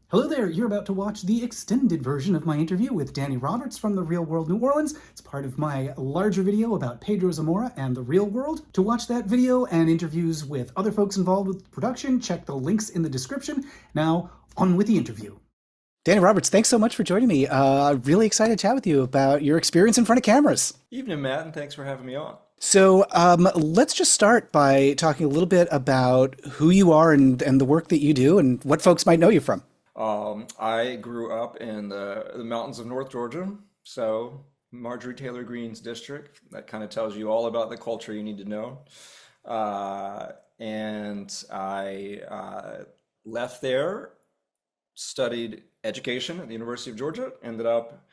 Hello there, you're about to watch the extended version of my interview with Danny Roberts from the Real World New Orleans. It's part of my larger video about Pedro Zamora and the real world. To watch that video and interviews with other folks involved with production, check the links in the description. Now, on with the interview. Danny Roberts, thanks so much for joining me. Really excited to chat with you about your experience in front of cameras. Evening, Matt, and thanks for having me on. So let's just start by talking a little bit about who you are and the work that you do and what folks might know you from. I grew up in the mountains of North Georgia, so Marjorie Taylor Greene's district. That kind of tells you all about the culture you need to know. And I left there, studied education at the University of Georgia, ended up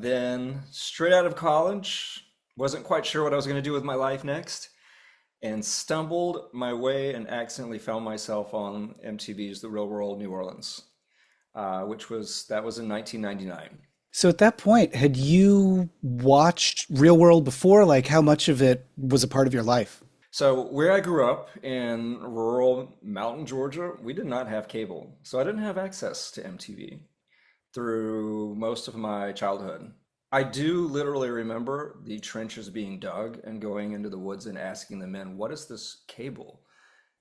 then straight out of college, wasn't quite sure what I was going to do with my life next, and stumbled my way and accidentally found myself on MTV's The Real World New Orleans, that was in 1999. So at that point, had you watched Real World before? Like, how much of it was a part of your life? So where I grew up in rural mountain Georgia, we did not have cable, so I didn't have access to MTV through most of my childhood. I do literally remember the trenches being dug and going into the woods and asking the men, "What is this cable?"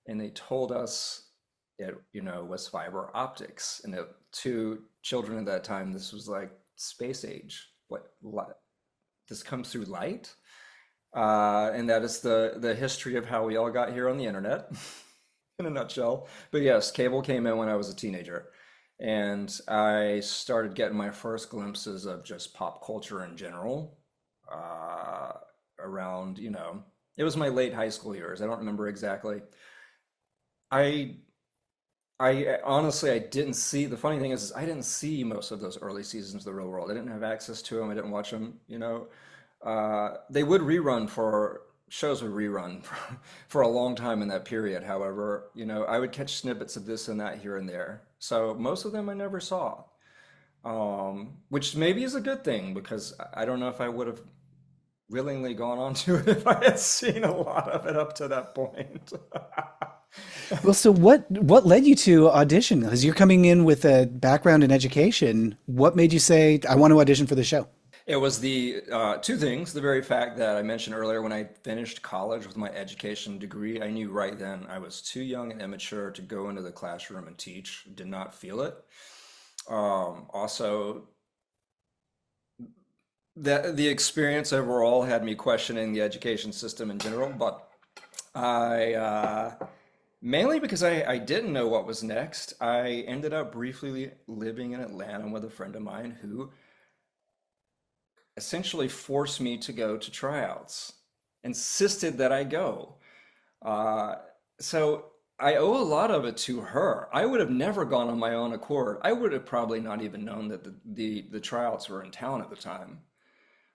And they told us it was fiber optics. And to children at that time, this was like space age. This comes through light? And that is the history of how we all got here on the internet in a nutshell. But yes, cable came in when I was a teenager. And I started getting my first glimpses of just pop culture in general uh, around, it was my late high school years. I don't remember exactly. I I honestly I didn't see the funny thing is I didn't see most of those early seasons of The Real World. I didn't have access to them. I didn't watch them. They would rerun for shows would rerun for a long time in that period. However, I would catch snippets of this and that here and there. So most of them I never saw, which maybe is a good thing because I don't know if I would have willingly gone on to it if I had seen a lot of it up to that point. Well, so what led you to audition? Because you're coming in with a background in education. What made you say, I want to audition for the show? It was the two things. The very fact that I mentioned earlier when I finished college with my education degree, I knew right then I was too young and immature to go into the classroom and teach. Did not feel it. Also, the experience overall had me questioning the education system in general, but I mainly because I didn't know what was next. I ended up briefly living in Atlanta with a friend of mine who essentially forced me to go to tryouts, insisted that I go. Uh, so I owe a lot of it to her. I would have never gone on my own accord. I would have probably not even known that the tryouts were in town at the time.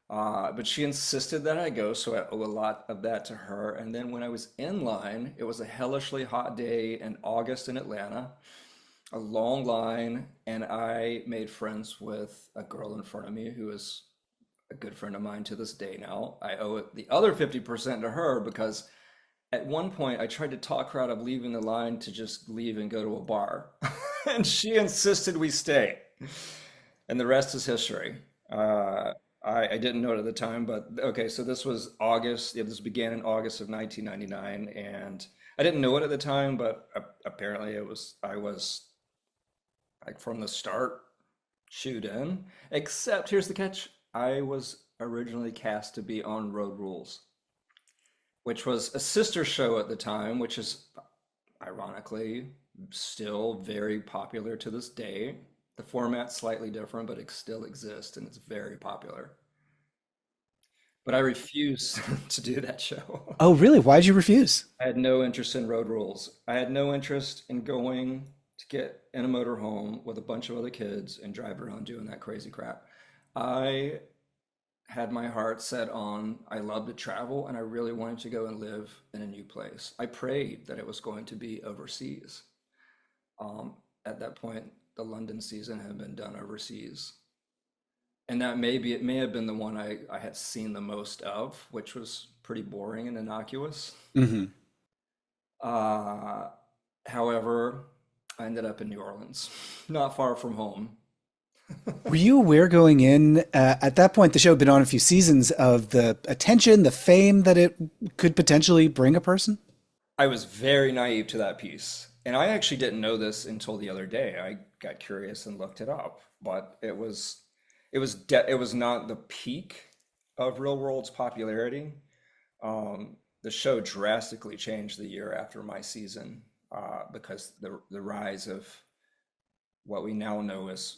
But she insisted that I go, so I owe a lot of that to her. And then when I was in line, it was a hellishly hot day in August in Atlanta, a long line, and I made friends with a girl in front of me who is a good friend of mine to this day now. I owe it the other 50% to her because at one point I tried to talk her out of leaving the line to just leave and go to a bar. And she insisted we stay. And the rest is history. Uh, I didn't know it at the time, but okay, so this was August. Yeah, this began in August of 1999, and I didn't know it at the time, but apparently I was like from the start chewed in. Except here's the catch: I was originally cast to be on Road Rules, which was a sister show at the time, which is ironically still very popular to this day. The format's slightly different, but it still exists and it's very popular. But I refused to do that show. Oh, really? Why'd you refuse? I had no interest in road rules. I had no interest in going to get in a motorhome with a bunch of other kids and drive around doing that crazy crap. I had my heart set on I love to travel and I really wanted to go and live in a new place. I prayed that it was going to be overseas. At that point, the London season had been done overseas. And that maybe it may have been the one I had seen the most of, which was pretty boring and innocuous. Hmm. Uh, However, I ended up in New Orleans, not far from home. Were you aware going in, at that point, the show had been on a few seasons, of the attention, the fame that it could potentially bring a person? I was very naive to that piece. And I actually didn't know this until the other day. I got curious and looked it up, but it was not the peak of Real World's popularity. The show drastically changed the year after my season because the rise of what we now know as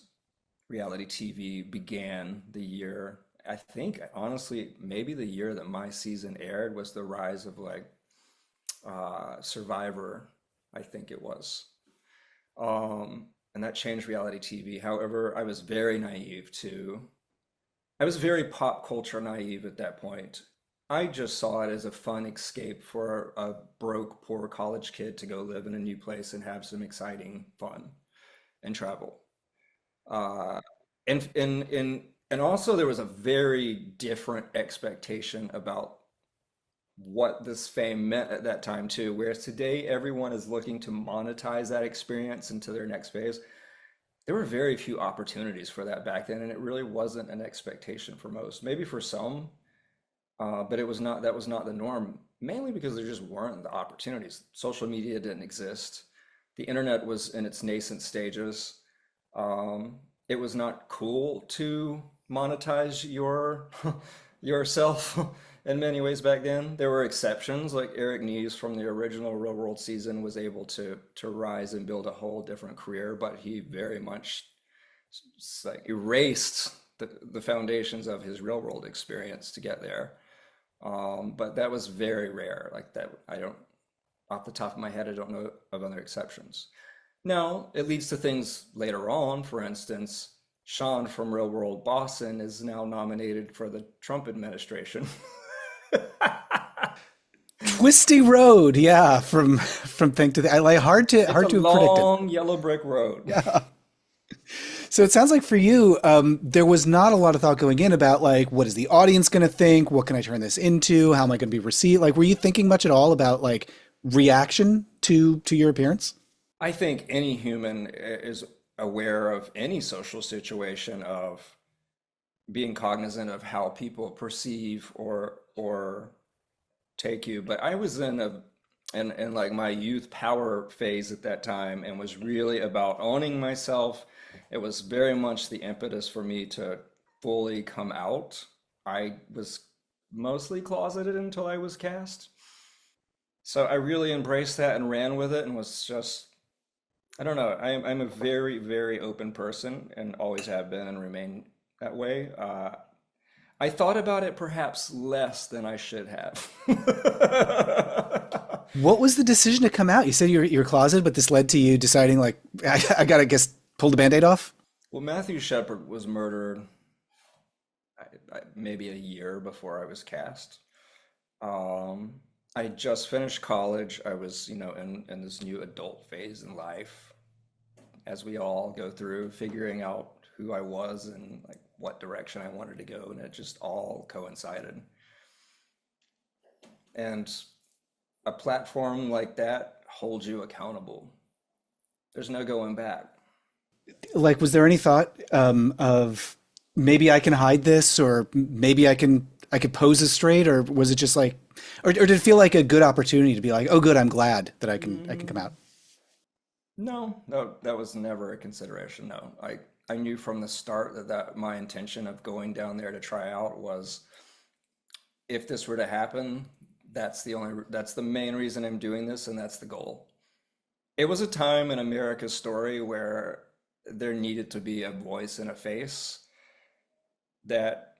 reality TV began the year. I think honestly, maybe the year that my season aired was the rise of like Survivor, I think it was. And that changed reality TV. However, I was very pop culture naive at that point. I just saw it as a fun escape for a broke, poor college kid to go live in a new place and have some exciting fun and travel. Uh, and also there was a very different expectation about what this fame meant at that time too. Whereas today everyone is looking to monetize that experience into their next phase. There were very few opportunities for that back then, and it really wasn't an expectation for most. Maybe for some, but it was not. That was not the norm. Mainly because there just weren't the opportunities. Social media didn't exist. The internet was in its nascent stages. It was not cool to monetize yourself in many ways back then. There were exceptions, like Eric Nies from the original Real World season was able to rise and build a whole different career, but he very much like erased the foundations of his real world experience to get there. But that was very rare. Like that, I don't, off the top of my head, I don't know of other exceptions. Now, it leads to things later on. For instance, Sean from Real World Boston is now nominated for the Trump administration. Twisty road, yeah, from thing to thing. I like It's hard a to have predicted. long yellow brick road. Yeah. So it sounds like for you, there was not a lot of thought going in about like, what is the audience going to think? What can I turn this into? How am I going to be received? Like, were you thinking much at all about like reaction to your appearance? I think any human is aware of any social situation of being cognizant of how people perceive or take you. But I was in like my youth power phase at that time and was really about owning myself. It was very much the impetus for me to fully come out. I was mostly closeted until I was cast. So I really embraced that and ran with it and was just, I don't know. I'm a very, very open person and always have been and remain that way. I thought about it perhaps less than I should have. What was the decision to come out? You said you're closeted, but this led to you deciding like, I gotta guess pull the band-aid off. Well, Matthew Shepard was murdered maybe a year before I was cast. Um, I just finished college. I was, in this new adult phase in life, as we all go through, figuring out who I was and like what direction I wanted to go, and it just all coincided. And a platform like that holds you accountable. There's no going back. Like, was there any thought of maybe I can hide this, or maybe I could pose as straight, or was it just like, or did it feel like a good opportunity to be like, oh, good, I'm glad that I can come Mm, out. no, no, that was never a consideration. No, I knew from the start that my intention of going down there to try out was if this were to happen, that's the main reason I'm doing this, and that's the goal. It was a time in America's story where there needed to be a voice and a face that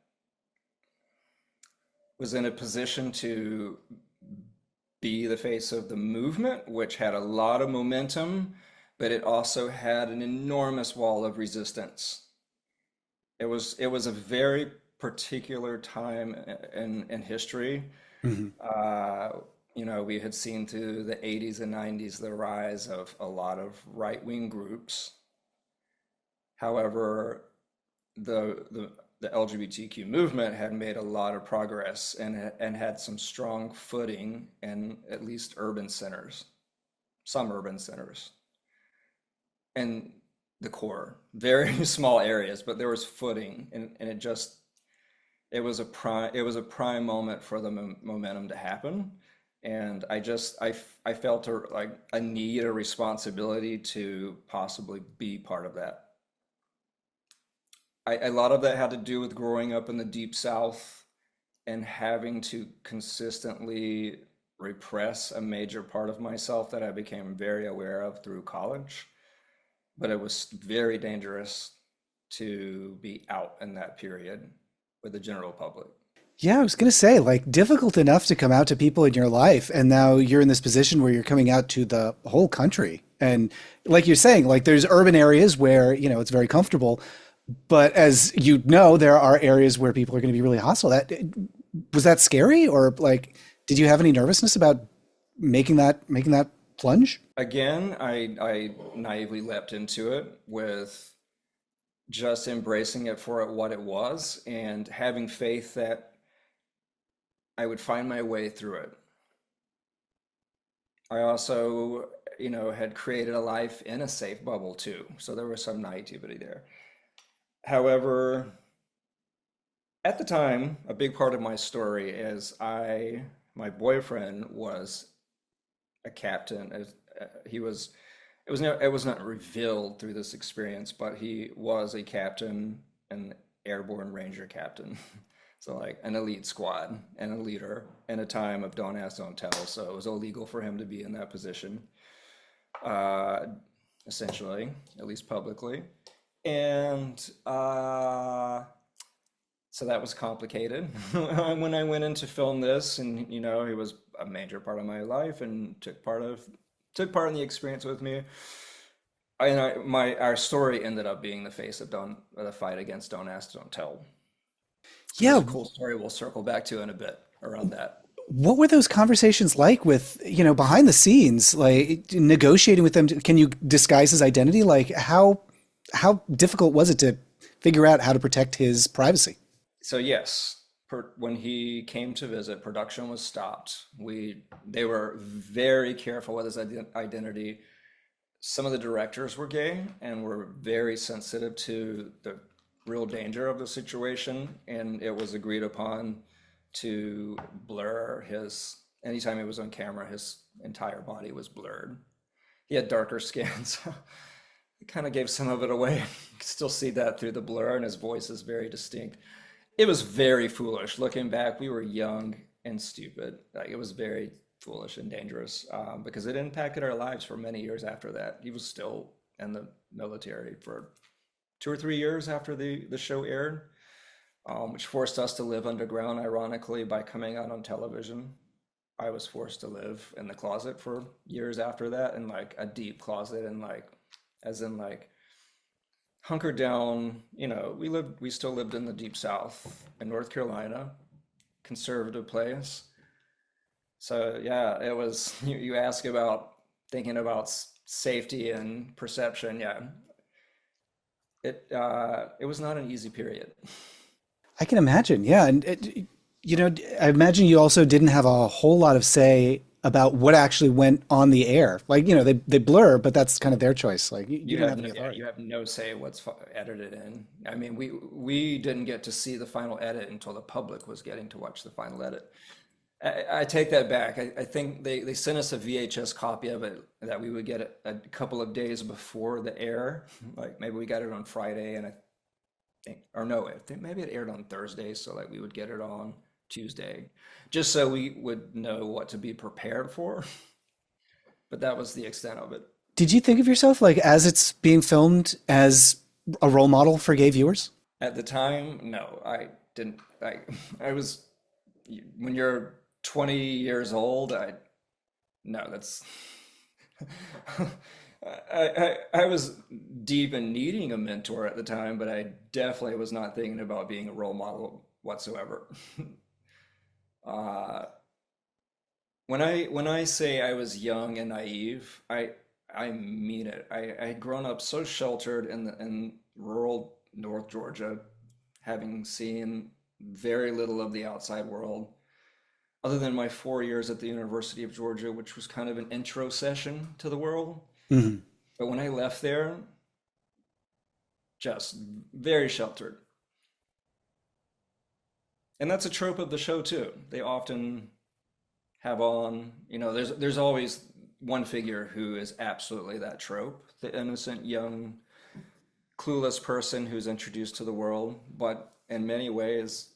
was in a position to be the face of the movement, which had a lot of momentum, but it also had an enormous wall of resistance. It was a very particular time in history. Mhm. Uh, we had seen through the 80s and 90s the rise of a lot of right-wing groups. However, the LGBTQ movement had made a lot of progress and had some strong footing in at least urban centers, some urban centers. and the core, very small areas, but there was footing, and it was a prime moment for the momentum to happen. And I felt like a need, a responsibility to possibly be part of that. A lot of that had to do with growing up in the deep South and having to consistently repress a major part of myself that I became very aware of through college. But it was very dangerous to be out in that period with the general public. Yeah, I was going to say, like, difficult enough to come out to people in your life, and now you're in this position where you're coming out to the whole country. And like you're saying, like, there's urban areas where, it's very comfortable, but as you know, there are areas where people are going to be really hostile. That was that scary, or like, did you have any nervousness about making that plunge? Again, I naively leapt into it with just embracing it for what it was and having faith that I would find my way through it. I also, had created a life in a safe bubble too, so there was some naivety there. However, at the time, a big part of my story is my boyfriend was a captain. He was, it was not revealed through this experience, but he was a captain, an airborne ranger captain. So like an elite squad and a leader in a time of don't ask, don't tell. So it was illegal for him to be in that position, uh, essentially, at least publicly. And so that was complicated when I went in to film this, and he was a major part of my life and took part in the experience with me. Our story ended up being the face of the fight against don't ask, don't tell. So there's Yeah. a cool story we'll circle back to in a bit around that. What were those conversations like with, behind the scenes, like negotiating with them? Can you disguise his identity? Like how difficult was it to figure out how to protect his privacy? So yes, when he came to visit, production was stopped. They were very careful with his identity. Some of the directors were gay and were very sensitive to the real danger of the situation, and it was agreed upon to blur anytime he was on camera, his entire body was blurred. He had darker skin, so it kind of gave some of it away. You can still see that through the blur, and his voice is very distinct. It was very foolish. Looking back, we were young and stupid. Like, it was very foolish and dangerous, because it impacted our lives for many years after that. He was still in the military for 2 or 3 years after the show aired, which forced us to live underground, ironically, by coming out on television. I was forced to live in the closet for years after that, in like a deep closet, and like, as in like hunkered down. We still lived in the deep South in North Carolina, conservative place. So yeah, it was, you ask about thinking about safety and perception. Yeah, it was not an easy period. I can imagine. Yeah. And, I imagine you also didn't have a whole lot of say about what actually went on the air. Like, they blur, but that's kind of their choice. Like, you don't have any Yeah, authority. you have no say what's edited in. I mean, we didn't get to see the final edit until the public was getting to watch the final edit. I take that back. I think they sent us a VHS copy of it that we would get a couple of days before the air. Like, maybe we got it on Friday, and I think, or no, I think maybe it aired on Thursday, so like we would get it on Tuesday, just so we would know what to be prepared for. But that was the extent of it. Did you think of yourself, like, as it's being filmed, as a role model for gay viewers? At the time, no, I didn't. I was, when you're 20 years old, no, that's, I was deep in needing a mentor at the time, but I definitely was not thinking about being a role model whatsoever. Uh, when I say I was young and naive, I mean it. I had grown up so sheltered in rural North Georgia, having seen very little of the outside world, other than my 4 years at the University of Georgia, which was kind of an intro session to the world. Mhm. But when I left there, just very sheltered. And that's a trope of the show too. They often have on, there's always one figure who is absolutely that trope, the innocent young clueless person who's introduced to the world. But in many ways,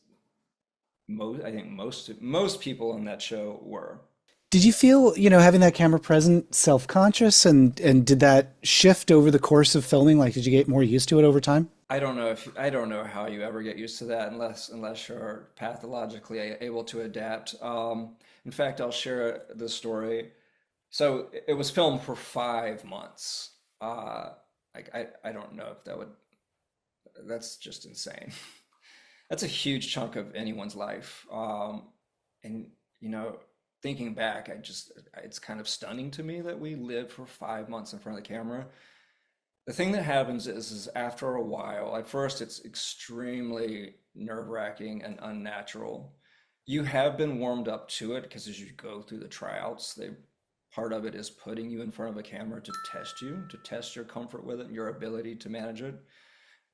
I think most people on that show were. Did you feel, having that camera present, self-conscious, and did that shift over the course of filming? Like, did you get more used to it over time? I don't know how you ever get used to that unless you're pathologically able to adapt. In fact, I'll share this story. So it was filmed for 5 months. I don't know if that's just insane. That's a huge chunk of anyone's life. And thinking back, it's kind of stunning to me that we lived for 5 months in front of the camera. The thing that happens is after a while, at first it's extremely nerve-wracking and unnatural. You have been warmed up to it because as you go through the tryouts, part of it is putting you in front of a camera to test your comfort with it and your ability to manage it.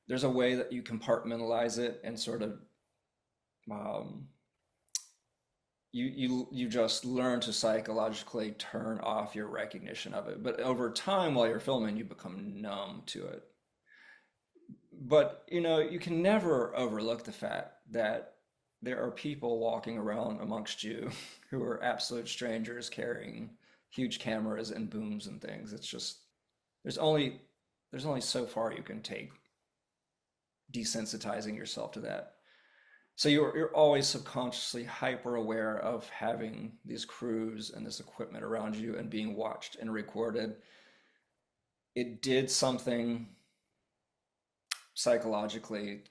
There's a way that you compartmentalize it and sort of you just learn to psychologically turn off your recognition of it. But over time, while you're filming, you become numb to it. But you can never overlook the fact that there are people walking around amongst you who are absolute strangers carrying huge cameras and booms and things. It's just there's only so far you can take desensitizing yourself to that. So you're always subconsciously hyper aware of having these crews and this equipment around you and being watched and recorded. It did something psychologically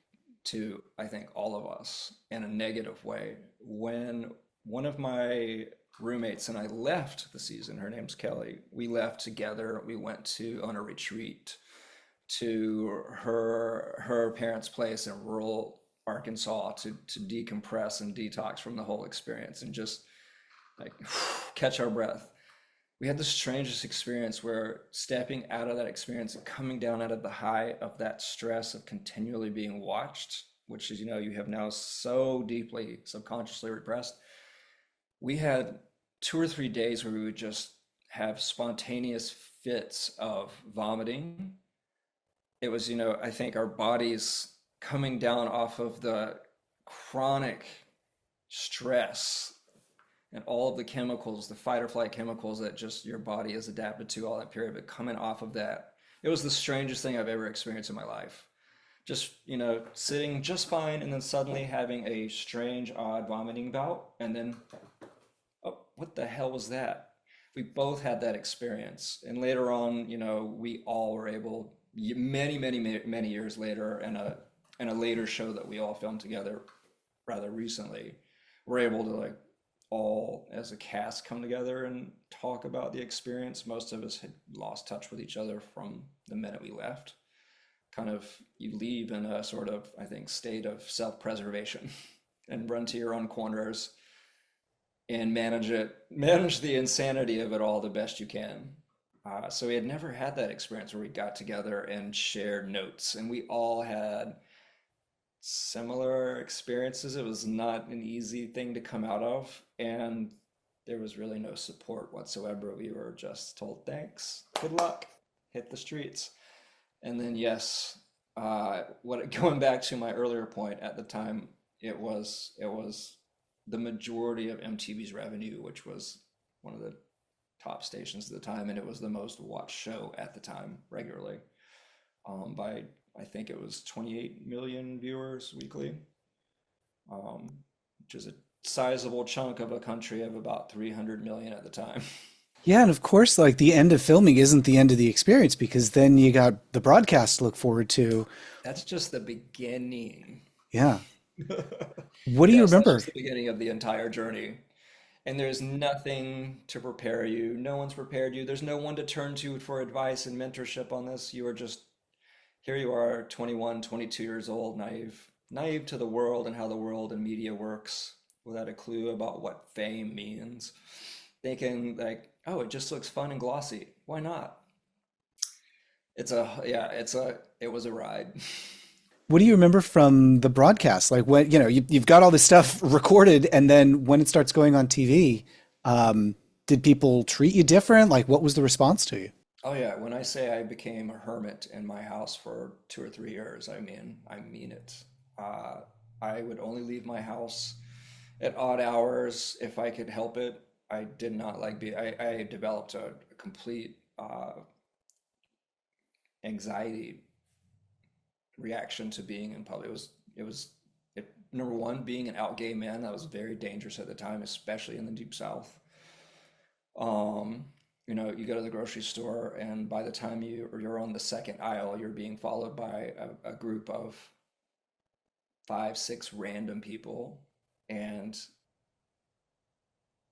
to, I think, all of us in a negative way. When one of my roommates and I left the season, her name's Kelly, we left together. We went on a retreat to her parents' place in rural Arkansas to decompress and detox from the whole experience and just like catch our breath. We had the strangest experience where stepping out of that experience and coming down out of the high of that stress of continually being watched, which is, you have now so deeply subconsciously repressed. We had 2 or 3 days where we would just have spontaneous fits of vomiting. It was, I think our bodies coming down off of the chronic stress and all of the chemicals, the fight or flight chemicals that just your body is adapted to all that period, but coming off of that, it was the strangest thing I've ever experienced in my life. Just, sitting just fine and then suddenly having a strange, odd vomiting bout. And then, oh, what the hell was that? We both had that experience. And later on, we all were able, many, many, many years later, and a later show that we all filmed together rather recently, we're able to all as a cast come together and talk about the experience. Most of us had lost touch with each other from the minute we left. Kind of you leave in a sort of, I think, state of self-preservation and run to your own corners and manage the insanity of it all the best you can. So we had never had that experience where we got together and shared notes, and we all had similar experiences. It was not an easy thing to come out of, and there was really no support whatsoever. We were just told, thanks, good luck, hit the streets. And then, yes, going back to my earlier point, at the time, it was the majority of MTV's revenue, which was one of the top stations at the time, and it was the most watched show at the time regularly, by I think it was 28 million viewers weekly, which is a sizable chunk of a country of about 300 million at the time. Yeah, and of course, like the end of filming isn't the end of the experience because then you got the broadcast to look forward to. That's just the beginning. Yeah. What do you Yes, that's remember? just the beginning of the entire journey. And there's nothing to prepare you. No one's prepared you. There's no one to turn to for advice and mentorship on this. You are just here you are, 21, 22 years old, naive to the world and how the world and media works, without a clue about what fame means, thinking like, oh, it just looks fun and glossy. Why not? it was a ride. What do you remember from the broadcast? Like when, you've got all this stuff recorded, and then when it starts going on TV, did people treat you different? Like, what was the response to you? Oh yeah, when I say I became a hermit in my house for 2 or 3 years, I mean it. Uh, I would only leave my house at odd hours if I could help it. I did not like be. I developed a complete anxiety reaction to being in public. Number one, being an out gay man, that was very dangerous at the time, especially in the deep South. Um, you go to the grocery store, and by the time you're on the second aisle, you're being followed by a group of 5, 6 random people, and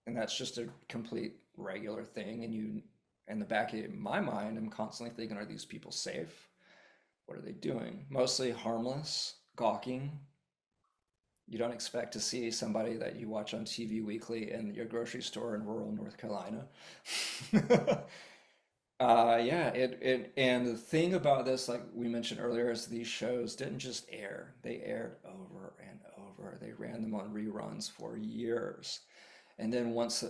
and that's just a complete regular thing. And in the back of my mind, I'm constantly thinking, are these people safe? What are they doing? Mostly harmless, gawking. You don't expect to see somebody that you watch on TV weekly in your grocery store in rural North Carolina. Yeah, and the thing about this, like we mentioned earlier, is these shows didn't just air, they aired over and over. They ran them on reruns for years. And then once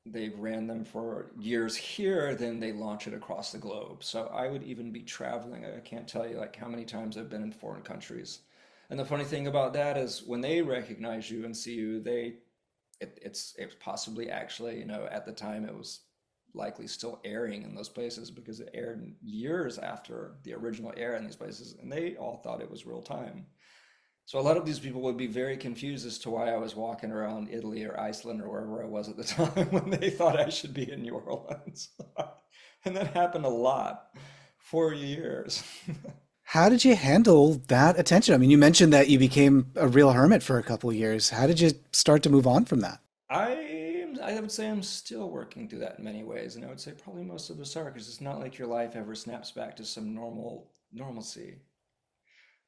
they've ran them for years here, then they launch it across the globe. So I would even be traveling. I can't tell you like how many times I've been in foreign countries. And the funny thing about that is when they recognize you and see you, it's possibly actually, at the time it was likely still airing in those places because it aired years after the original air in these places, and they all thought it was real time. So a lot of these people would be very confused as to why I was walking around Italy or Iceland or wherever I was at the time when they thought I should be in New Orleans. And that happened a lot for years. How did you handle that attention? I mean, you mentioned that you became a real hermit for a couple of years. How did you start to move on from that? I would say I'm still working through that in many ways, and I would say probably most of us are, because it's not like your life ever snaps back to some normalcy.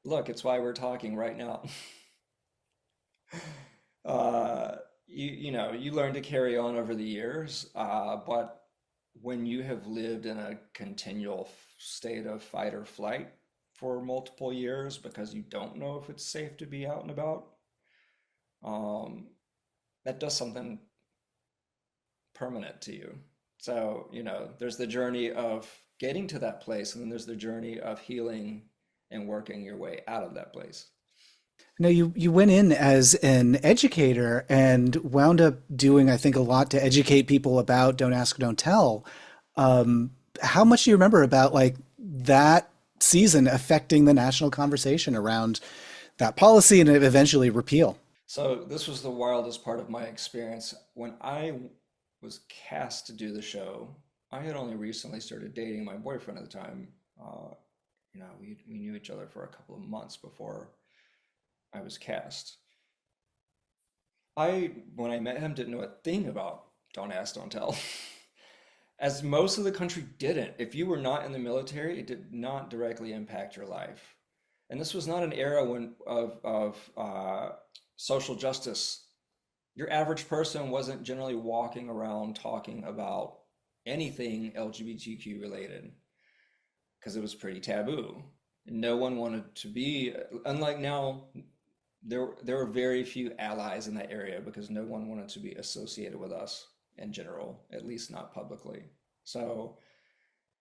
Look, it's why we're talking right now. You learn to carry on over the years, but when you have lived in a continual state of fight or flight for multiple years because you don't know if it's safe to be out and about, um, that does something permanent to you. So, there's the journey of getting to that place, and then there's the journey of healing and working your way out of that place. No, you went in as an educator and wound up doing, I think, a lot to educate people about don't ask, don't tell. How much do you remember about like that season affecting the national conversation around that policy and eventually repeal? So this was the wildest part of my experience. When I was cast to do the show, I had only recently started dating my boyfriend at the time. We knew each other for a couple of months before I was cast. When I met him, didn't know a thing about Don't Ask, Don't Tell. As most of the country didn't. If you were not in the military, it did not directly impact your life. And this was not an era of social justice. Your average person wasn't generally walking around talking about anything LGBTQ related because it was pretty taboo. No one wanted to be, unlike now, there were very few allies in that area because no one wanted to be associated with us in general, at least not publicly. So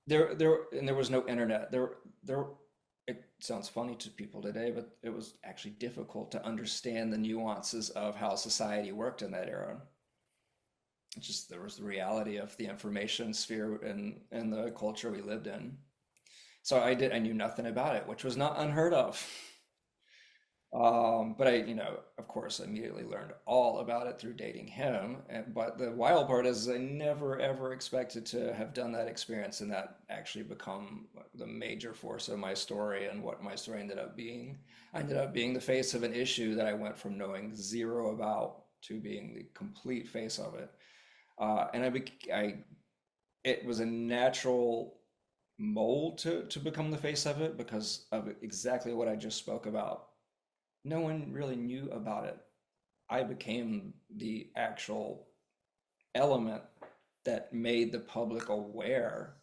there was no internet. There it sounds funny to people today, but it was actually difficult to understand the nuances of how society worked in that era. It's just there was the reality of the information sphere and the culture we lived in. So I knew nothing about it, which was not unheard of. But of course, immediately learned all about it through dating him. But the wild part is I never ever expected to have done that experience and that actually become the major force of my story and what my story ended up being. I ended up being the face of an issue that I went from knowing zero about to being the complete face of it. And it was a natural mold to become the face of it because of exactly what I just spoke about. No one really knew about it. I became the actual element that made the public aware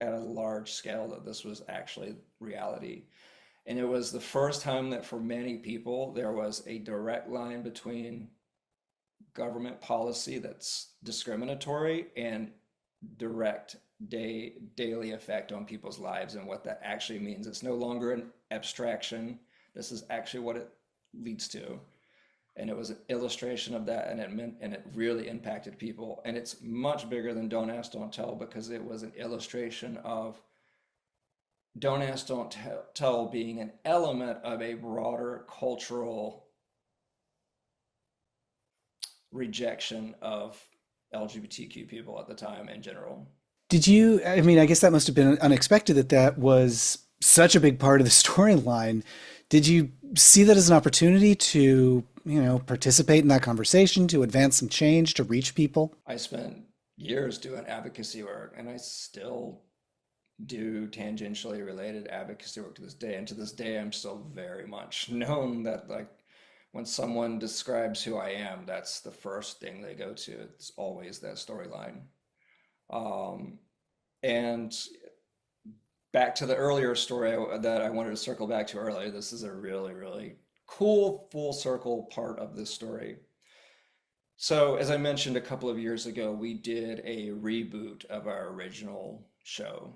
at a large scale that this was actually reality. And it was the first time that for many people there was a direct line between government policy that's discriminatory and direct daily effect on people's lives and what that actually means. It's no longer an abstraction. This is actually what it leads to. And it was an illustration of that, and it really impacted people. And it's much bigger than Don't Ask, Don't Tell, because it was an illustration of Don't Ask, Don't Tell being an element of a broader cultural rejection of LGBTQ people at the time in general. Did you, I mean, I guess that must have been unexpected that that was such a big part of the storyline. Did you see that as an opportunity to, participate in that conversation, to advance some change, to reach people? I spent years doing advocacy work, and I still do tangentially related advocacy work to this day. And to this day, I'm still very much known that, like, when someone describes who I am, that's the first thing they go to. It's always that storyline. Um, and back to the earlier story that I wanted to circle back to earlier, this is a really, really cool full circle part of this story. So, as I mentioned a couple of years ago, we did a reboot of our original show.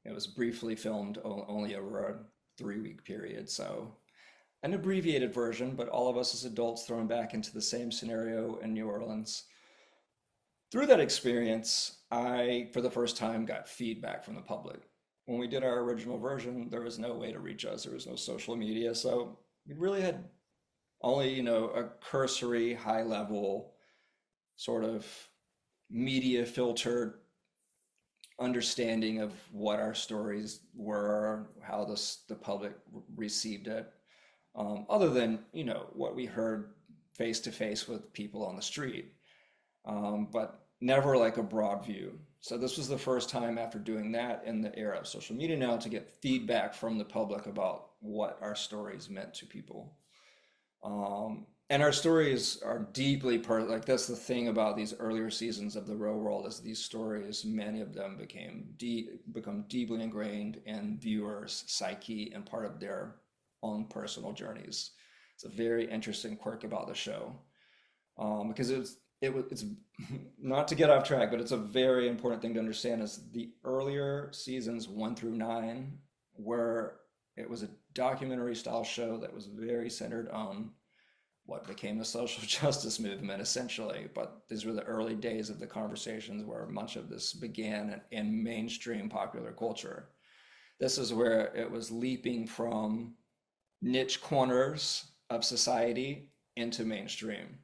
It was briefly filmed only over a 3 week period. So, an abbreviated version, but all of us as adults thrown back into the same scenario in New Orleans. Through that experience, I, for the first time, got feedback from the public. When we did our original version, there was no way to reach us. There was no social media. So we really had only, a cursory, high level sort of media filtered understanding of what our stories were, how the public received it, other than, what we heard face to face with people on the street, but never like a broad view. So this was the first time after doing that in the era of social media now to get feedback from the public about what our stories meant to people. And our stories are deeply like that's the thing about these earlier seasons of the real world is these stories, many of them become deeply ingrained in viewers' psyche and part of their own personal journeys. It's a very interesting quirk about the show, because it's not to get off track, but it's a very important thing to understand is the earlier seasons 1 through 9 where it was a documentary style show that was very centered on what became the social justice movement essentially. But these were the early days of the conversations where much of this began in mainstream popular culture. This is where it was leaping from niche corners of society into mainstream.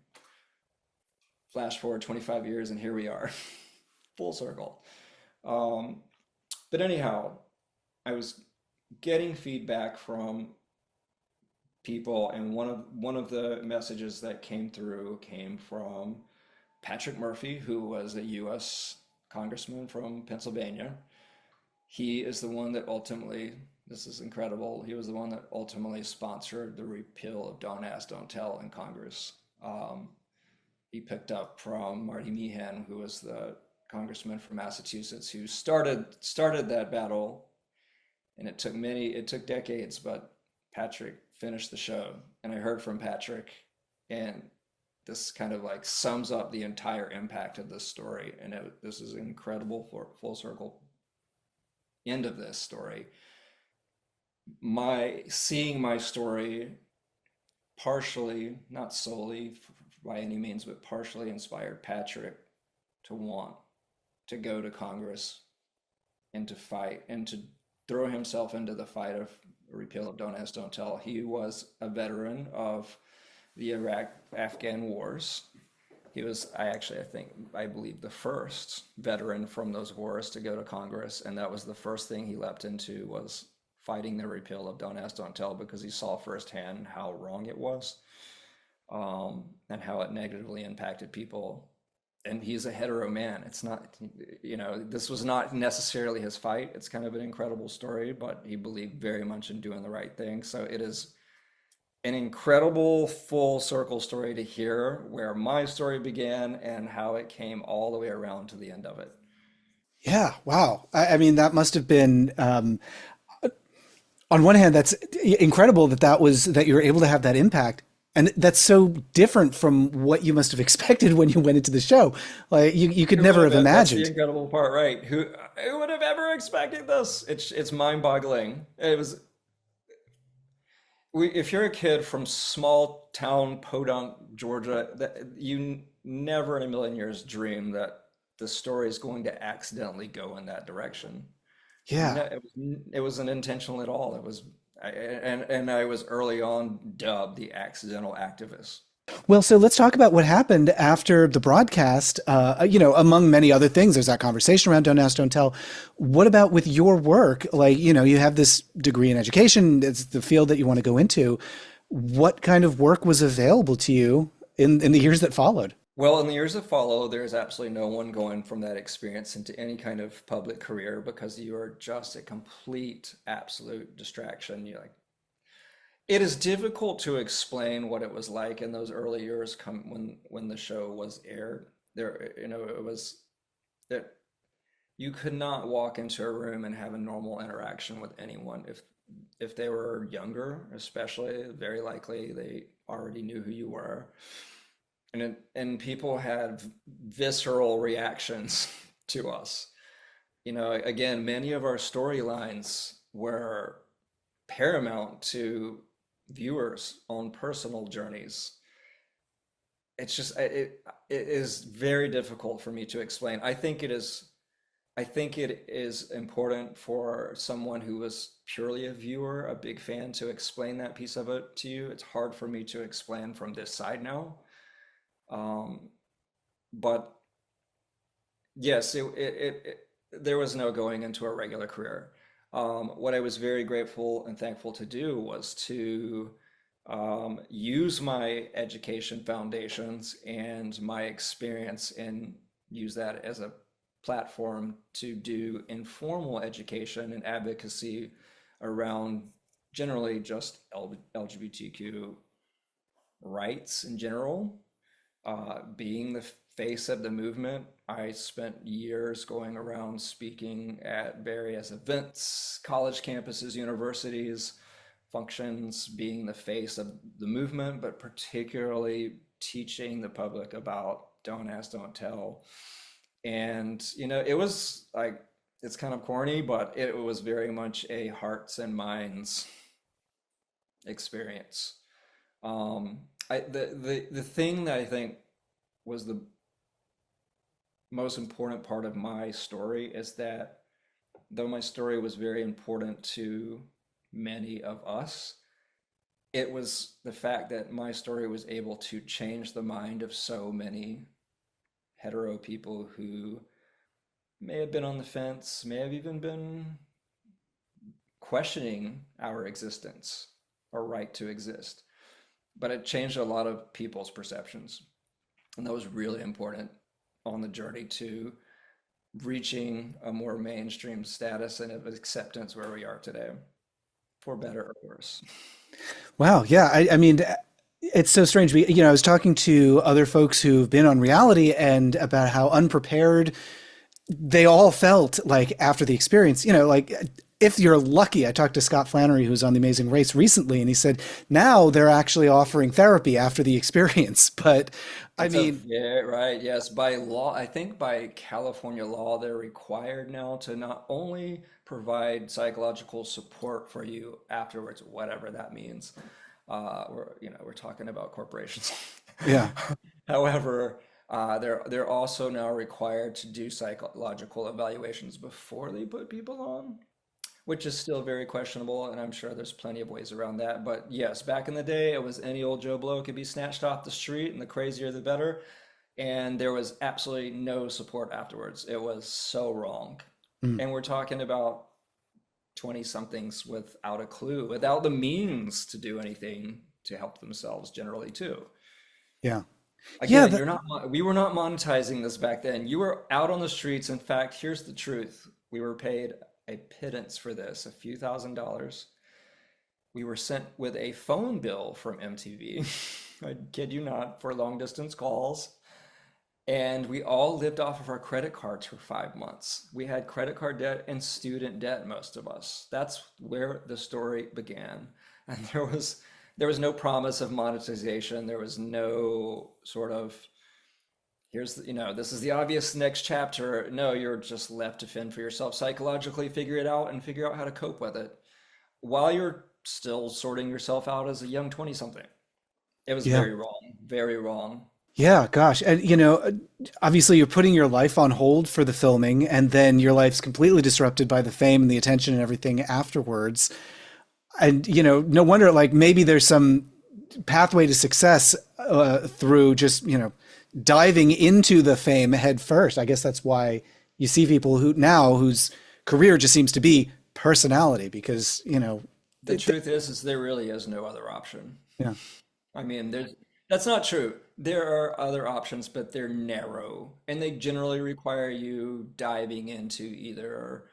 Flash forward 25 years and here we are, full circle. But anyhow, I was getting feedback from people, and one of the messages that came through came from Patrick Murphy, who was a U.S. congressman from Pennsylvania. He is the one that ultimately, this is incredible, he was the one that ultimately sponsored the repeal of Don't Ask, Don't Tell in Congress. He picked up from Marty Meehan, who was the congressman from Massachusetts, who started that battle, and it took decades, but Patrick finished the show. And I heard from Patrick, and this kind of like sums up the entire impact of this story. And this is an incredible full circle end of this story. Seeing my story partially, not solely by any means, but partially inspired Patrick to want to go to Congress and to fight and to throw himself into the fight of repeal of Don't Ask, Don't Tell. He was a veteran of the Iraq-Afghan wars. He was, I believe, the first veteran from those wars to go to Congress, and that was the first thing he leapt into was fighting the repeal of Don't Ask, Don't Tell, because he saw firsthand how wrong it was, and how it negatively impacted people. And he's a hetero man. It's not, this was not necessarily his fight. It's kind of an incredible story, but he believed very much in doing the right thing. So it is an incredible full circle story to hear where my story began and how it came all the way around to the end of it. Yeah, wow. I mean, that must have been, on one hand, that's incredible that that you were able to have that impact. And that's so different from what you must have expected when you went into the show. Like you could Who would never have? have That's the imagined. incredible part, right? Who would have ever expected this? It's mind-boggling. It was if you're a kid from small town Podunk, Georgia, that you never in a million years dream that the story is going to accidentally go in that direction. Yeah. No, it wasn't intentional at all. It was, and I was early on dubbed the accidental activist. Well, so let's talk about what happened after the broadcast. Among many other things, there's that conversation around Don't Ask, Don't Tell. What about with your work? Like, you have this degree in education, it's the field that you want to go into. What kind of work was available to you in the years that followed? Well, in the years that follow, there's absolutely no one going from that experience into any kind of public career because you are just a complete, absolute distraction. You're like, it is difficult to explain what it was like in those early years when the show was aired. There, it was that you could not walk into a room and have a normal interaction with anyone if they were younger, especially, very likely they already knew who you were. And people had visceral reactions to us. Again, many of our storylines were paramount to viewers on personal journeys. It's just it is very difficult for me to explain. I think it is important for someone who was purely a viewer, a big fan, to explain that piece of it to you. It's hard for me to explain from this side now. Um, but yes, there was no going into a regular career. What I was very grateful and thankful to do was to use my education foundations and my experience and use that as a platform to do informal education and advocacy around generally just LGBTQ rights in general. Being the face of the movement, I spent years going around speaking at various events, college campuses, universities, functions, being the face of the movement, but particularly teaching the public about Don't Ask, Don't Tell. And, it was like, it's kind of corny, but it was very much a hearts and minds experience. The thing that I think was the most important part of my story is that though my story was very important to many of us, it was the fact that my story was able to change the mind of so many hetero people who may have been on the fence, may have even been questioning our existence, our right to exist. But it changed a lot of people's perceptions. And that was really important on the journey to reaching a more mainstream status and of acceptance where we are today, for better or worse. Wow. Yeah. I mean, it's so strange. I was talking to other folks who've been on reality and about how unprepared they all felt like after the experience, like if you're lucky, I talked to Scott Flannery, who's on The Amazing Race recently, and he said now they're actually offering therapy after the experience. But I mean, Yeah, right. Yes, by law, I think by California law, they're required now to not only provide psychological support for you afterwards, whatever that means. We're talking about corporations. yeah. However, they're also now required to do psychological evaluations before they put people on, which is still very questionable, and I'm sure there's plenty of ways around that. But yes, back in the day, it was any old Joe Blow could be snatched off the street, and the crazier the better. And there was absolutely no support afterwards. It was so wrong. Mm, And we're talking about 20 somethings without a clue, without the means to do anything to help themselves generally too. yeah. Yeah. Again, we were not monetizing this back then. You were out on the streets. In fact, here's the truth. We were paid a pittance for this, a few $1,000s. We were sent with a phone bill from MTV. I kid you not, for long distance calls. And we all lived off of our credit cards for 5 months. We had credit card debt and student debt, most of us. That's where the story began. And there was no promise of monetization. There was no sort of, this is the obvious next chapter. No, you're just left to fend for yourself psychologically, figure it out, and figure out how to cope with it while you're still sorting yourself out as a young 20 something. It was Yeah. very wrong, very wrong. Yeah, gosh. And obviously you're putting your life on hold for the filming, and then your life's completely disrupted by the fame and the attention and everything afterwards. And no wonder, like, maybe there's some pathway to success through just diving into the fame head first. I guess that's why you see people whose career just seems to be personality, because The truth is there really is no other option. yeah, I mean, that's not true. There are other options, but they're narrow, and they generally require you diving into either,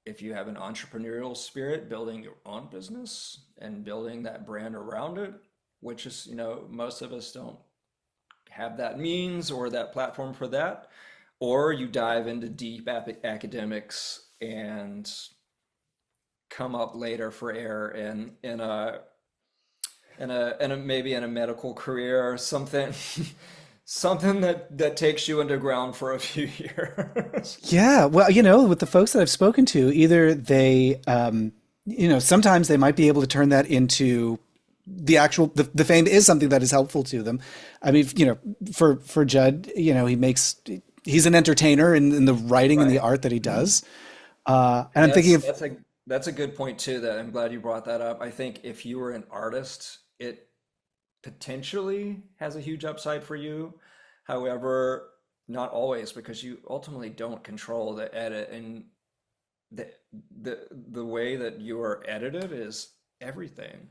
if you have an entrepreneurial spirit, building your own business and building that brand around it, which is, most of us don't have that means or that platform for that, or you dive into deep academics and come up later for air in a maybe in a medical career or something, something that takes you underground for a few years. yeah. Well, with the folks that I've spoken to, either they, sometimes they might be able to turn that into the fame is something that is helpful to them. I mean, for Judd, he's an entertainer in the writing and the Right. art that he does. And And I'm thinking that's of, that's a good point too, that I'm glad you brought that up. I think if you were an artist, it potentially has a huge upside for you. However, not always, because you ultimately don't control the edit, and the the way that you are edited is everything.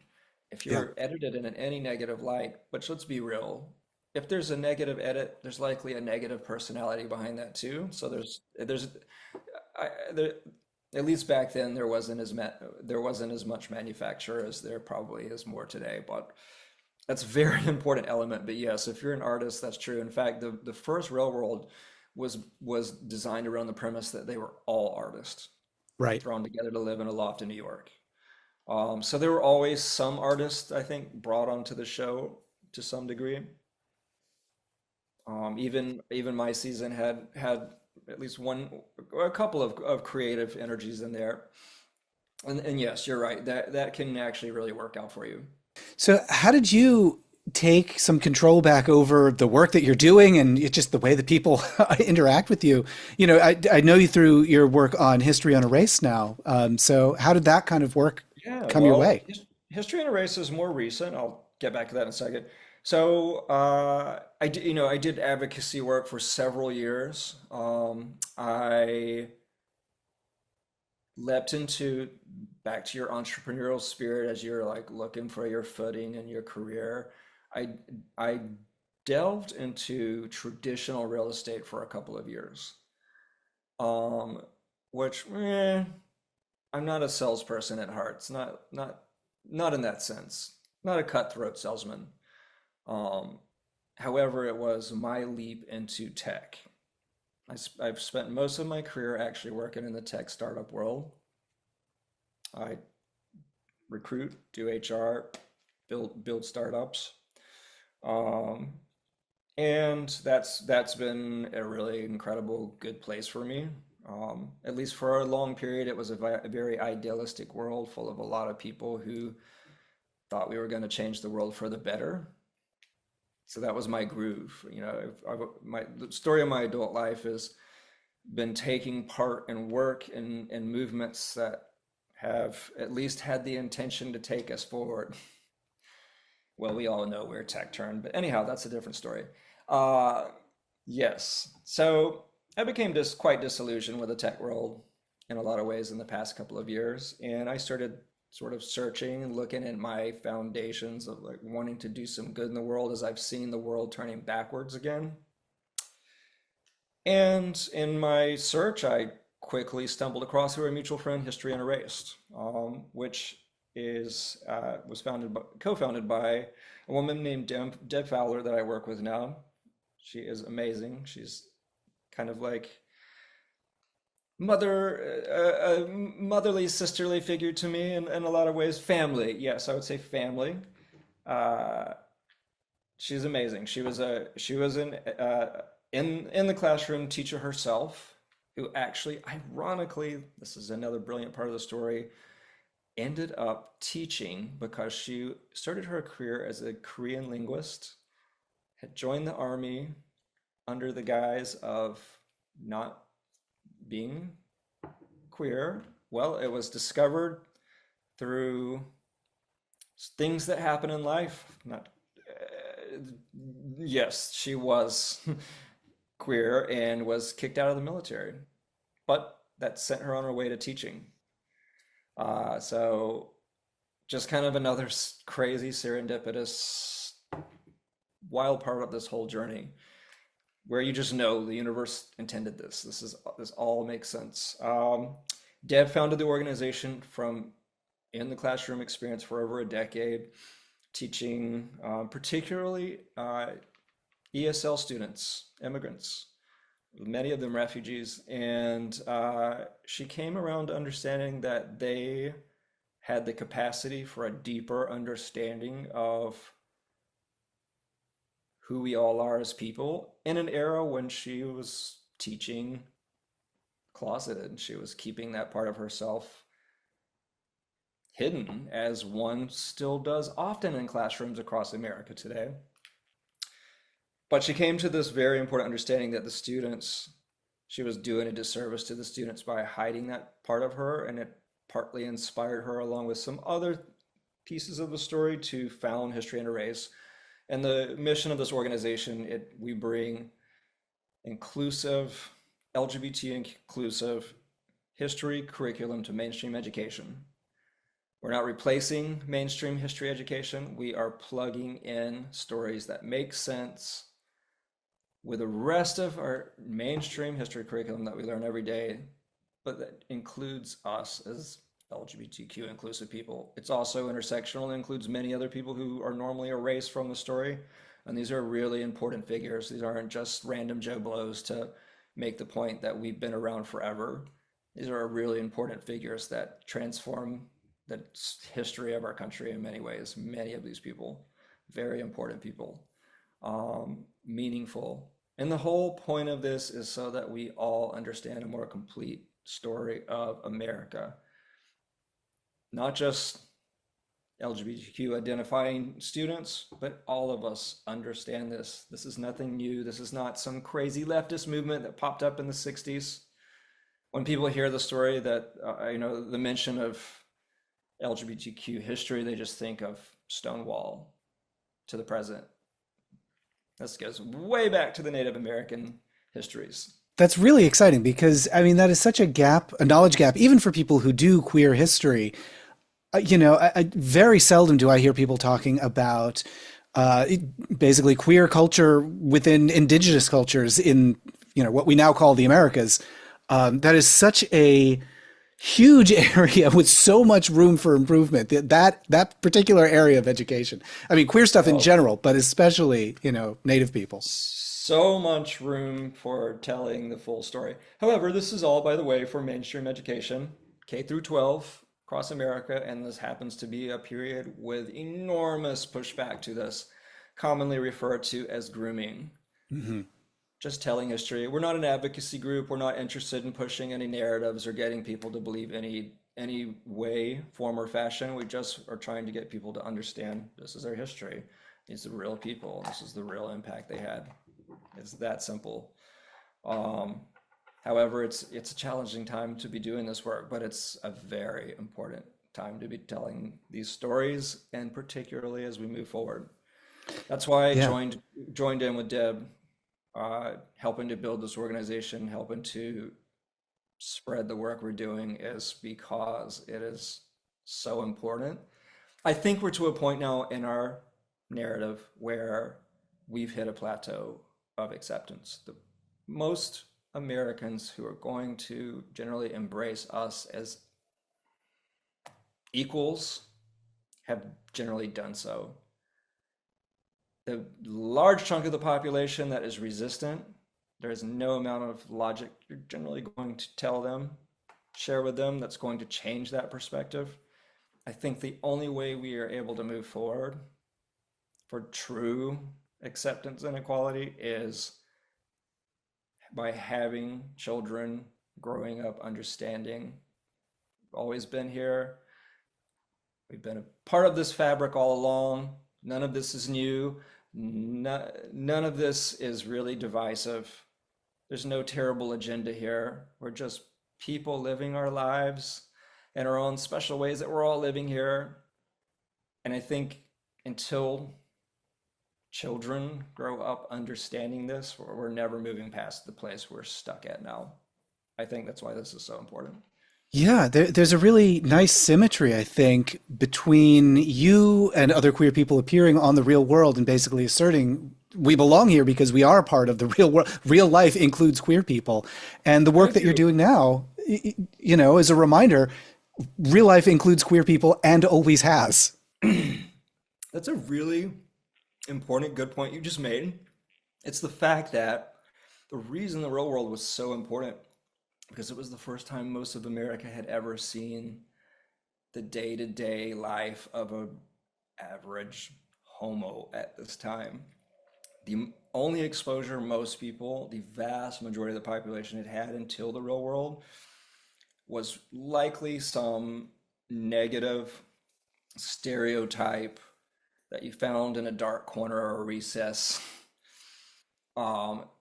If yeah, you're edited in any negative light, which, let's be real, if there's a negative edit, there's likely a negative personality behind that too. So there, at least back then, there wasn't as much manufacture as there probably is more today. But that's a very important element. But yes, if you're an artist, that's true. In fact, the first railroad was designed around the premise that they were all artists right. thrown together to live in a loft in New York. So there were always some artists, I think, brought onto the show to some degree. Even my season had at least a couple of creative energies in there. And yes, you're right. That can actually really work out for you. So how did you take some control back over the work that you're doing and just the way that people interact with you? I know you through your work on History on a Race now. So how did that kind of work Yeah, come your well, way? history in a race is more recent. I'll get back to that in a second. So I did advocacy work for several years. I leapt into back to your entrepreneurial spirit as you're like looking for your footing in your career. I I delved into traditional real estate for a couple of years. Um, which I'm not a salesperson at heart. It's not in that sense. Not a cutthroat salesman. Um, However, it was my leap into tech. I've spent most of my career actually working in the tech startup world. I recruit, do HR, build startups, um, and that's been a really incredible good place for me. At least for a long period, it was a very idealistic world full of a lot of people who thought we were going to change the world for the better. So that was my groove. The story of my adult life has been taking part in work and movements that have at least had the intention to take us forward. Well, we all know where tech turned, but anyhow, that's a different story. Uh, yes. So I became just quite disillusioned with the tech world in a lot of ways in the past couple of years, and I started sort of searching and looking at my foundations of like wanting to do some good in the world as I've seen the world turning backwards again. And in my search, I quickly stumbled across through a mutual friend, History UnErased, which was co-founded by a woman named Deb Fowler that I work with now. She is amazing. She's kind of like a motherly, sisterly figure to me in a lot of ways. Family, yes, I would say family. Uh, she's amazing. She was in the classroom teacher herself, who actually, ironically, this is another brilliant part of the story, ended up teaching because she started her career as a Korean linguist, had joined the army under the guise of not being queer. Well, it was discovered through things that happen in life. Not, yes, she was queer and was kicked out of the military, but that sent her on her way to teaching. So just kind of another crazy serendipitous wild part of this whole journey where you just know the universe intended this. This all makes sense. Deb founded the organization from in the classroom experience for over a decade, teaching particularly ESL students, immigrants, many of them refugees. And she came around to understanding that they had the capacity for a deeper understanding of who we all are as people in an era when she was teaching closeted. She was keeping that part of herself hidden, as one still does often in classrooms across America today. But she came to this very important understanding that the students, she was doing a disservice to the students by hiding that part of her, and it partly inspired her, along with some other pieces of the story, to found History UnErased. And the mission of this organization, we bring inclusive, LGBT inclusive history curriculum to mainstream education. We're not replacing mainstream history education. We are plugging in stories that make sense with the rest of our mainstream history curriculum that we learn every day, but that includes us as LGBTQ inclusive people. It's also intersectional and includes many other people who are normally erased from the story. And these are really important figures. These aren't just random Joe Blows to make the point that we've been around forever. These are really important figures that transform the history of our country in many ways. Many of these people, very important people, meaningful. And the whole point of this is so that we all understand a more complete story of America. Not just LGBTQ identifying students, but all of us understand this. This is nothing new. This is not some crazy leftist movement that popped up in the 60s. When people hear the story that, the mention of LGBTQ history, they just think of Stonewall to the present. This goes way back to the Native American histories. That's really exciting because, I mean, that is such a gap, a knowledge gap, even for people who do queer history. Very seldom do I hear people talking about basically queer culture within indigenous cultures in, what we now call the Americas. That is such a huge area with so much room for improvement. That particular area of education. I mean, queer stuff in Oh, general, but especially, Native people. so much room for telling the full story. However, this is all, by the way, for mainstream education, K through 12 across America, and this happens to be a period with enormous pushback to this, commonly referred to as grooming. Hmm. Just telling history. We're not an advocacy group. We're not interested in pushing any narratives or getting people to believe any way, form, or fashion. We just are trying to get people to understand this is their history. These are real people. This is the real impact they had. It's that simple. Um, However, it's a challenging time to be doing this work, but it's a very important time to be telling these stories, and particularly as we move forward. That's why I Yeah. joined in with Deb, helping to build this organization, helping to spread the work we're doing, is because it is so important. I think we're to a point now in our narrative where we've hit a plateau of acceptance. Most Americans who are going to generally embrace us as equals have generally done so. the large chunk of the population that is resistant, there is no amount of logic you're generally going to tell them, share with them, that's going to change that perspective. I think the only way we are able to move forward for true acceptance and equality is by having children growing up understanding, always been here. We've been a part of this fabric all along. None of this is new. None of this is really divisive. There's no terrible agenda here. We're just people living our lives in our own special ways that we're all living here. And I think until children grow up understanding this, we're never moving past the place we're stuck at now. I think that's why this is so important. Yeah, there's a really nice symmetry, I think, between you and other queer people appearing on the real world and basically asserting we belong here because we are part of the real world. Real life includes queer people. And the work Thank that you're you. doing now, is a reminder real life includes queer people and always has. That's a really important, good point you just made. It's the fact that the reason the real world was so important because it was the first time most of America had ever seen the day-to-day life of a average homo at this time. The only exposure most people, the vast majority of the population had had until the real world was likely some negative stereotype that you found in a dark corner or a recess.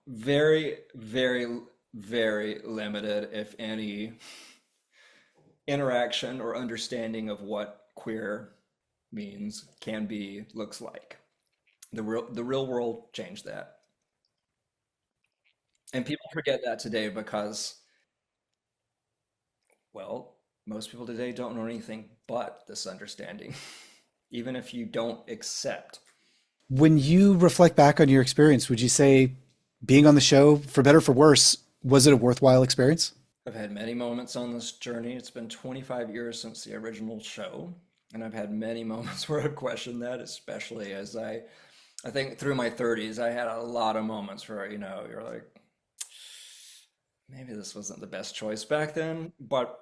Very, very, very limited, if any, interaction or understanding of what queer means, can be, looks like. The real world changed that. And people forget that today because, well, most people today don't know anything but this understanding, even if you don't accept. When you reflect back on your experience, would you say being on the show, for better or for worse, was it a worthwhile experience? I've had many moments on this journey. It's been 25 years since the original show, and I've had many moments where I've questioned that, especially as I think through my 30s, I had a lot of moments where, you're like, maybe this wasn't the best choice back then, but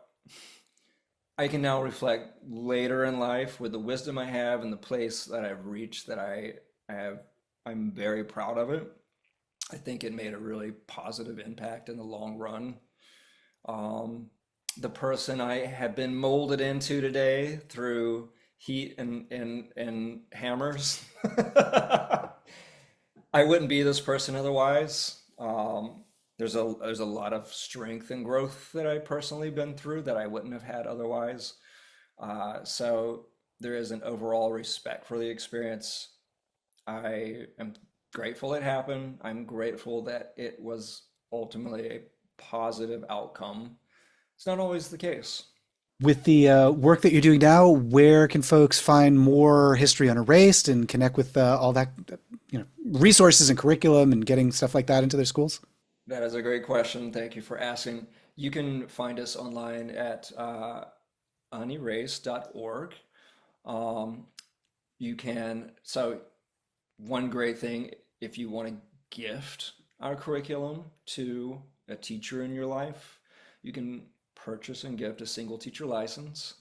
I can now reflect later in life with the wisdom I have and the place that I've reached that I have, I'm very proud of it. I think it made a really positive impact in the long run. Um, the person I have been molded into today through heat and hammers. I wouldn't be this person otherwise. There's a lot of strength and growth that I personally been through that I wouldn't have had otherwise. So there is an overall respect for the experience. I am grateful it happened. I'm grateful that it was ultimately a positive outcome. It's not always the case. With the work that you're doing now, where can folks find more history on Erased and connect with all that, resources and curriculum and getting stuff like that into their schools? That is a great question. Thank you for asking. You can find us online at unerased.org. Um, you can, so one great thing, if you want to gift our curriculum to a teacher in your life, you can purchase and gift a single teacher license.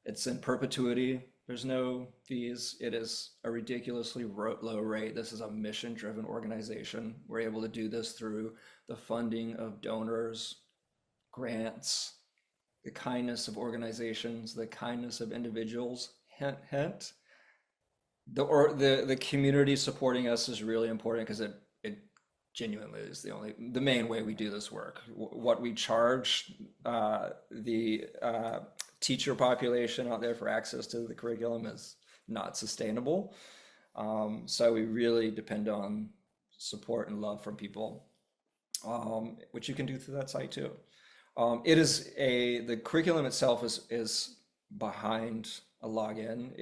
It's in perpetuity. There's no fees. It is a ridiculously low rate. This is a mission-driven organization. We're able to do this through the funding of donors, grants, the kindness of organizations, the kindness of individuals. Hint, hint. The community supporting us is really important because it genuinely is the main way we do this work. What we charge the teacher population out there for access to the curriculum is not sustainable. So we really depend on support and love from people, which you can do through that site too. The curriculum itself is behind a login.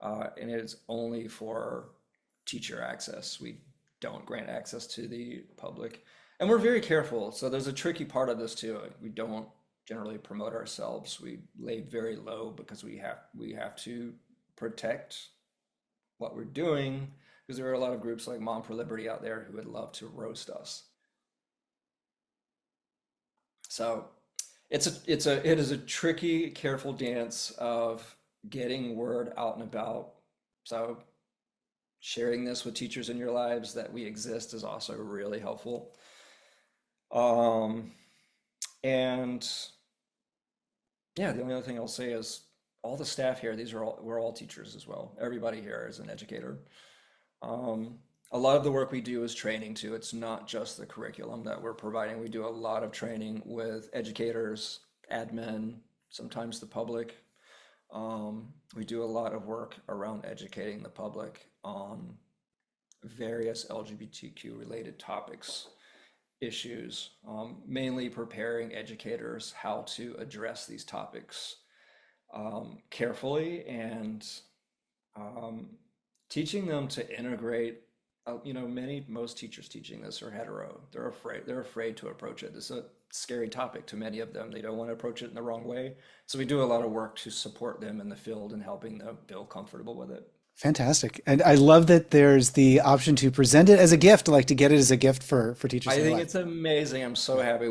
And it is only for teacher access. We don't grant access to the public. And we're very careful. So there's a tricky part of this too. We don't generally promote ourselves. We lay very low because we have to protect what we're doing. Because there are a lot of groups like Mom for Liberty out there who would love to roast us. So it is a tricky, careful dance of getting word out and about. So sharing this with teachers in your lives that we exist is also really helpful. Um, and yeah, the only other thing I'll say is all the staff here, we're all teachers as well. Everybody here is an educator. Um, a lot of the work we do is training too. It's not just the curriculum that we're providing. We do a lot of training with educators, admin, sometimes the public. We do a lot of work around educating the public on various LGBTQ related topics, issues, mainly preparing educators how to address these topics carefully and um, teaching them to integrate. Most teachers teaching this are hetero. They're afraid to approach it. It's a scary topic to many of them. They don't want to approach it in the wrong way. So we do a lot of work to support them in the field and helping them feel comfortable with it. Fantastic. And I love that there's the option to present it as a gift, like to get it as a gift for teachers I in your think life. it's amazing. I'm so happy.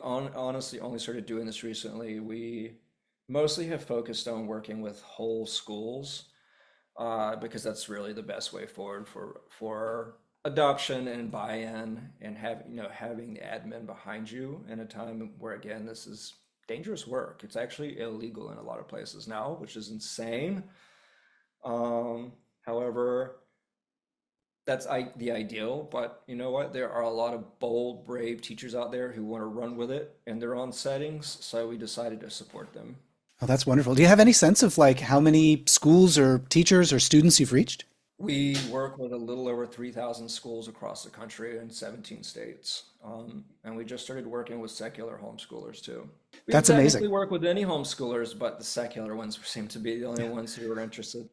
Honestly only started doing this recently. We mostly have focused on working with whole schools because that's really the best way forward for adoption and buy-in and having the admin behind you in a time where again this is dangerous work. It's actually illegal in a lot of places now, which is insane. However, the ideal, but you know what? There are a lot of bold, brave teachers out there who want to run with it in their own settings, so we decided to support them. Oh, that's wonderful. Do you have any sense of like how many schools or teachers or students you've reached? We work with a little over 3,000 schools across the country in 17 states. And we just started working with secular homeschoolers too. We can That's amazing. technically work with any homeschoolers, but the secular ones seem to be the only ones who are interested.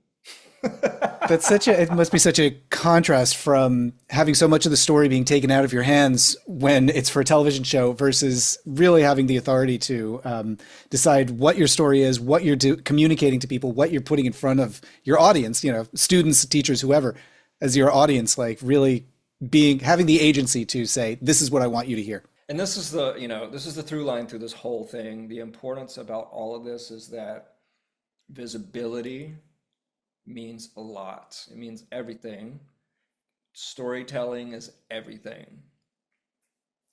It must be such a contrast from having so much of the story being taken out of your hands when it's for a television show versus really having the authority to decide what your story is, what you're communicating to people, what you're putting in front of your audience, students, teachers, whoever, as your audience, like really having the agency to say, this is what I want you to hear. And this is the through line through this whole thing. The importance about all of this is that visibility means a lot. It means everything. Storytelling is everything.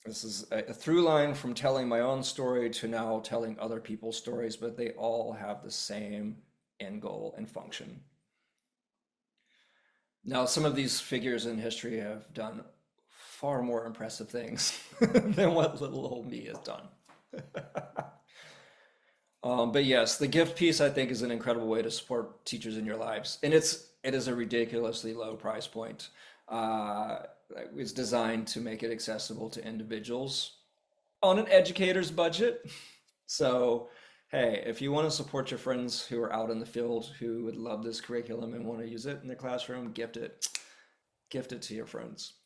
This is a through line from telling my own story to now telling other people's stories, but they all have the same end goal and function. Now, some of these figures in history have done far more impressive things than what little old me has done. But yes, the gift piece I think is an incredible way to support teachers in your lives, and it is a ridiculously low price point. Uh, it's designed to make it accessible to individuals on an educator's budget. So, hey, if you want to support your friends who are out in the field who would love this curriculum and want to use it in their classroom, gift it to your friends.